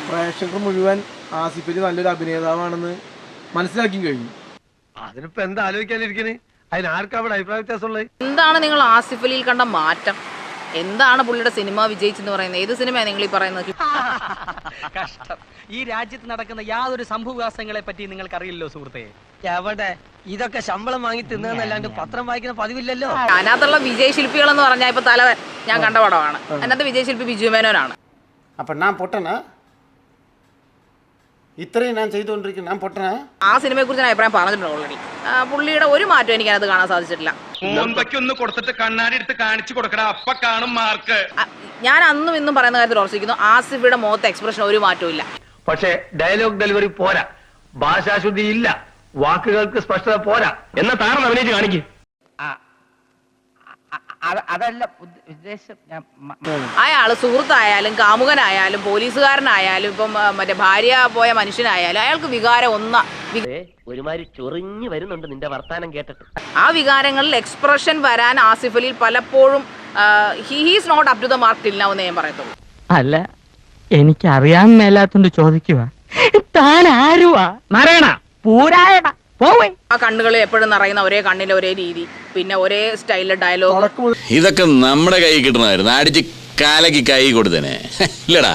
പ്രേക്ഷകർ മുഴുവൻ ആസിഫ് അലി നല്ലൊരു അഭിനേതാവാണെന്ന് മനസ്സിലാക്കി കഴിഞ്ഞു. അതിനിപ്പോ എന്താ ആലോചിക്കാനിരിക്കണേ? അതിനാർക്കാ അവിടെ അഭിപ്രായ വ്യത്യാസമുള്ളത്? എന്താണ് നിങ്ങൾ ആസിഫ് അലിയിൽ കണ്ട മാറ്റം? എന്താണ് പുള്ളിയുടെ സിനിമ വിജയിച്ചെന്ന് പറയുന്നത്? ഏത് സിനിമയാണ് നിങ്ങൾ ഈ പറയുന്നത്? കഷ്ടം. ഈ രാജ്യത്ത് നടക്കുന്ന യാതൊരു സംഭവവികാസങ്ങളെ പറ്റി നിങ്ങൾക്ക് അറിയില്ലല്ലോ സുഹൃത്തെ. എവിടെ ഇതൊക്കെ ശമ്പളം വാങ്ങി തിന്നല്ലാണ്ട് പത്രം വായിക്കുന്ന പതിവില്ലല്ലോ. അതിനകത്തുള്ള വിജയശില്പികൾ എന്ന് പറഞ്ഞാൽ ഇപ്പൊ തലവൻ ഞാൻ കണ്ട പടമാണ്. അതിനകത്ത് വിജയശില്പി ബിജു മേനോനാണ്. അപ്പൊ ഞാൻ പൊട്ടനാ? ഇത്രയും ഞാൻ ചെയ്തുകൊണ്ടിരിക്കുന്നു, ഞാൻ പൊട്ടനാ? ആ സിനിമയെ കുറിച്ച് ഞാൻ അഭിപ്രായം പറഞ്ഞിട്ടുണ്ട് ഓൾറെഡി. പുള്ളിയുടെ ഒരു മാറ്റം എനിക്ക് അതിനകത്ത് കാണാൻ സാധിച്ചിട്ടില്ല. കൊടുത്തിട്ട് കണ്ണാടി എടുത്ത് കാണിച്ചു കൊടുക്കടാ, അപ്പ കാണും മാർക്ക്. ഞാൻ അന്നും ഇന്നും പറയുന്ന കാര്യത്തിൽ ഉറച്ചിരിക്കുന്നു, ആസിഫിയുടെ മുഖത്തെ എക്സ്പ്രഷൻ ഒരു മാറ്റവും ഇല്ല. പക്ഷേ ഡയലോഗ് ഡെലിവറി പോരാ, ഭാഷാശുദ്ധി ഇല്ല, വാക്കുകൾക്ക് സ്പഷ്ടത പോരാ. എന്നാ താരം അഭിനയിച്ച് കാണിക്കും. അതല്ല ഉദ്ദേശം. അയാള് സുഹൃത്തായാലും കാമുകനായാലും പോലീസുകാരനായാലും ഇപ്പം മറ്റേ ഭാര്യ പോയ മനുഷ്യനായാലും അയാൾക്ക് വികാരം ഒരുമാതിരി ചൊറിഞ്ഞു വരുന്നുണ്ട് നിന്റെ വർത്താനം കേട്ടിട്ട്. ആ വികാരങ്ങളിൽ എക്സ്പ്രഷൻ വരാൻ ആസിഫ് അലിയിൽ പലപ്പോഴും he's not up to the mark till now എന്ന് ഞാൻ പറയത്തുള്ളൂ. അല്ല, എനിക്കറിയാൻ മേലാത്തോണ്ട് ചോദിക്കുക, താൻ ആരുവാ? മറയണ പൂരായണ പോവേ. ആ കണ്ണുകളിൽ എപ്പോഴും നിറയുന്ന ഒരേ കണ്ണിലെ ഒരേ രീതി, പിന്നെ ഒരേ സ്റ്റൈലിലെ ഡയലോഗ്. ഇതൊക്കെ നമ്മുടെ കൈ കിട്ടണമായിരുന്നു, അടിച്ച് കാലക്ക് കൈ കൊടുത്തേനെ ഇല്ലടാ.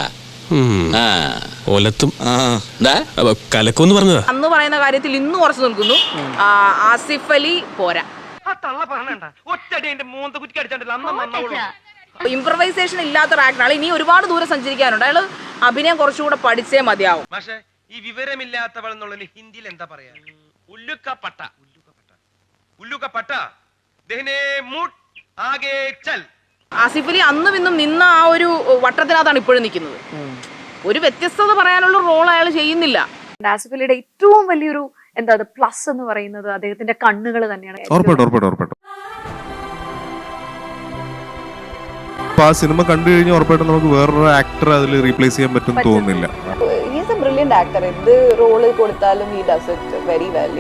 കലക്കൊന്ന് പറഞ്ഞതാ. അന്ന് പറയുന്ന കാര്യത്തിൽ ഇന്ന് ഉറച്ചു നിൽക്കുന്നു. ആസിഫ് അലി പോരാ. ഇംപ്രവൈസേഷൻ ഇല്ലാത്ത ആക്ടറാണ്. ഇനി ഒരുപാട് ദൂരം സഞ്ചരിക്കാനുണ്ട്. അയാൾ അഭിനയം കുറച്ചുകൂടെ പഠിച്ചേ മതിയാവും. പക്ഷേ ഈ വിവരമില്ലാത്തവൾ എന്നുള്ളതിന് ഹിന്ദിയിൽ എന്താ പറയാ? ഉല്ലുക്കപ്പട്ട. ഉല്ലുക്കപ്പട്ട. ആസിഫ് അലി അന്നും ഇന്നും നിന്ന ആ ഒരു വട്ടത്തിനകത്താണ് ഇപ്പോഴും നിൽക്കുന്നത്. ഒരു വ്യത്യസ്തത പറയാനുള്ള റോൾ അയാൾ ചെയ്യുന്നില്ല. ആസിഫ് അലിയുടെ ഏറ്റവും വലിയൊരു എന്താ പ്ലസ് എന്ന് പറയുന്നത് അദ്ദേഹത്തിന്റെ കണ്ണുകൾ തന്നെയാണ്. ഉറപ്പായിട്ടും അപ്പൊ ആ സിനിമ കണ്ടു കഴിഞ്ഞാൽ ഉറപ്പായിട്ടും നമുക്ക് വേറൊരു ആക്ടർ അതിൽ റീപ്ലേസ് ചെയ്യാൻ പറ്റും തോന്നുന്നില്ല. He is A brilliant actor. എന്ത് റോള് കൊടുത്താലും he does it very well.